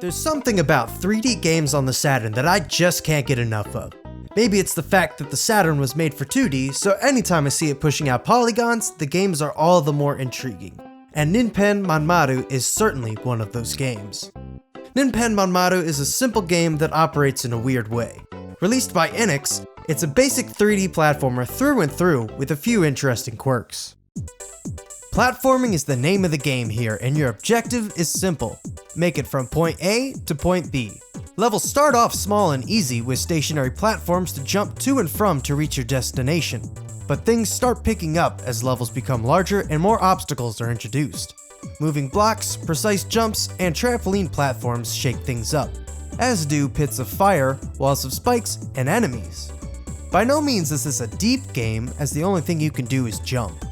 There's something about 3D games on the Saturn that I just can't get enough of. Maybe it's the fact that the Saturn was made for 2D, so anytime I see it pushing out polygons, the games are all the more intriguing. And Ninpen Manmaru is certainly one of those games. Ninpen Manmaru is a simple game that operates in a weird way. Released by Enix, it's a basic 3D platformer through and through with a few interesting quirks. Platforming is the name of the game here, and your objective is simple. Make it from point A to point B. Levels start off small and easy with stationary platforms to jump to and from to reach your destination, but things start picking up as levels become larger and more obstacles are introduced. Moving blocks, precise jumps, and trampoline platforms shake things up, as do pits of fire, walls of spikes, and enemies. By no means is this a deep game, as the only thing you can do is jump.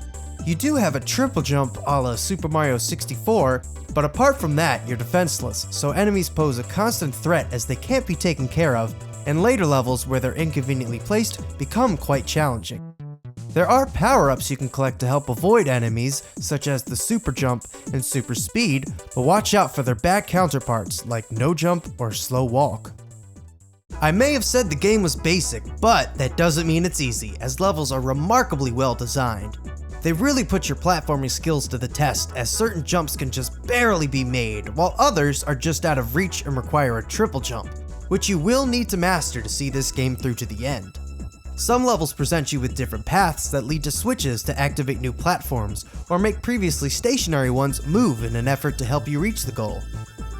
You do have a triple jump a la Super Mario 64, but apart from that, you're defenseless, so enemies pose a constant threat as they can't be taken care of, and later levels where they're inconveniently placed become quite challenging. There are power-ups you can collect to help avoid enemies, such as the super jump and super speed, but watch out for their bad counterparts like no jump or slow walk. I may have said the game was basic, but that doesn't mean it's easy, as levels are remarkably well designed. They really put your platforming skills to the test, as certain jumps can just barely be made, while others are just out of reach and require a triple jump, which you will need to master to see this game through to the end. Some levels present you with different paths that lead to switches to activate new platforms, or make previously stationary ones move in an effort to help you reach the goal.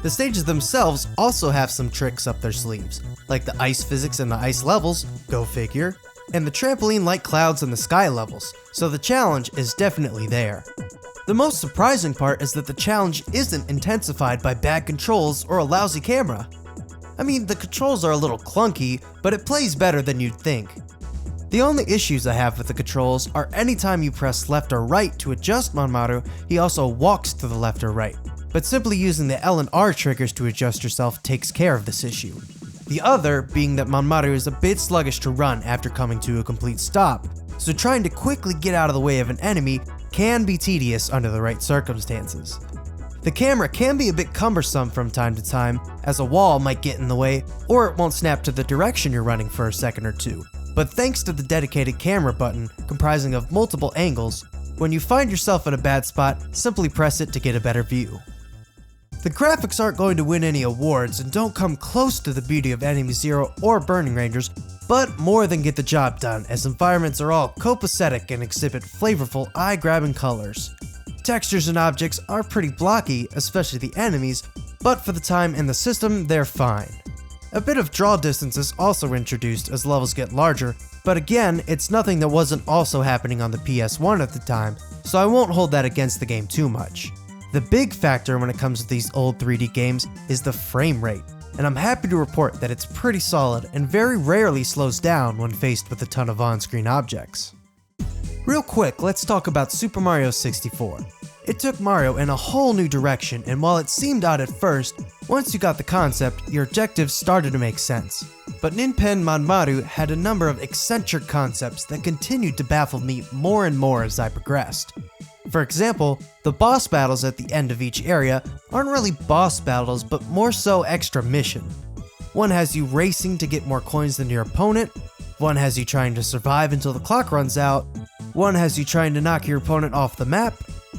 The stages themselves also have some tricks up their sleeves, like the ice physics in the ice levels, go figure, and the trampoline-like clouds in the sky levels, so the challenge is definitely there. The most surprising part is that the challenge isn't intensified by bad controls or a lousy camera. I mean, the controls are a little clunky, but it plays better than you'd think. The only issues I have with the controls are anytime you press left or right to adjust Manmaru, he also walks to the left or right, but simply using the L and R triggers to adjust yourself takes care of this issue. The other being that Manmaru is a bit sluggish to run after coming to a complete stop, so trying to quickly get out of the way of an enemy can be tedious under the right circumstances. The camera can be a bit cumbersome from time to time, as a wall might get in the way, or it won't snap to the direction you're running for a second or two. But thanks to the dedicated camera button, comprising of multiple angles, when you find yourself in a bad spot, simply press it to get a better view. The graphics aren't going to win any awards and don't come close to the beauty of Enemy Zero or Burning Rangers, but more than get the job done, as environments are all copacetic and exhibit flavorful, eye-grabbing colors. Textures and objects are pretty blocky, especially the enemies, but for the time in the system, they're fine. A bit of draw distance is also introduced as levels get larger, but again, it's nothing that wasn't also happening on the PS1 at the time, so I won't hold that against the game too much. The big factor when it comes to these old 3D games is the frame rate, and I'm happy to report that it's pretty solid and very rarely slows down when faced with a ton of on-screen objects. Real quick, let's talk about Super Mario 64. It took Mario in a whole new direction, and while it seemed odd at first, once you got the concept, your objectives started to make sense. But Ninpen Manmaru had a number of eccentric concepts that continued to baffle me more and more as I progressed. For example, the boss battles at the end of each area aren't really boss battles, but more so extra mission. One has you racing to get more coins than your opponent, one has you trying to survive until the clock runs out, one has you trying to knock your opponent off the map,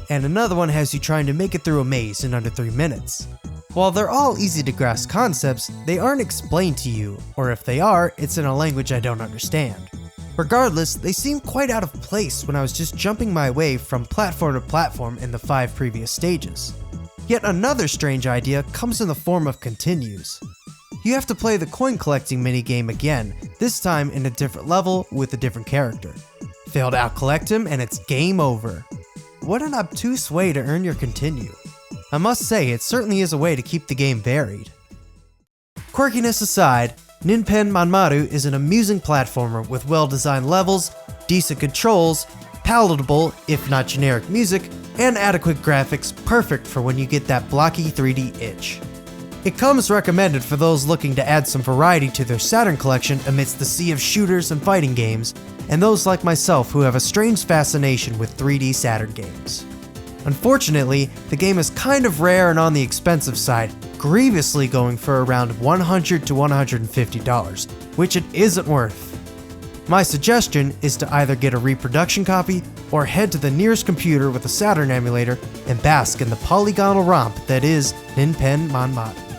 and another one has you trying to make it through a maze in under 3 minutes. While they're all easy to grasp concepts, they aren't explained to you, or if they are, it's in a language I don't understand. Regardless, they seem quite out of place when I was just jumping my way from platform to platform in the 5 previous stages. Yet another strange idea comes in the form of continues. You have to play the coin collecting minigame again, this time in a different level with a different character. Fail to out-collect him and it's game over. What an obtuse way to earn your continue. I must say, it certainly is a way to keep the game varied. Quirkiness aside, Ninpen Manmaru is an amusing platformer with well-designed levels, decent controls, palatable, if not generic music, and adequate graphics perfect for when you get that blocky 3D itch. It comes recommended for those looking to add some variety to their Saturn collection amidst the sea of shooters and fighting games, and those like myself who have a strange fascination with 3D Saturn games. Unfortunately, the game is kind of rare and on the expensive side, grievously going for around $100 to $150, which it isn't worth. My suggestion is to either get a reproduction copy or head to the nearest computer with a Saturn emulator and bask in the polygonal romp that is Ninpen Manmaru.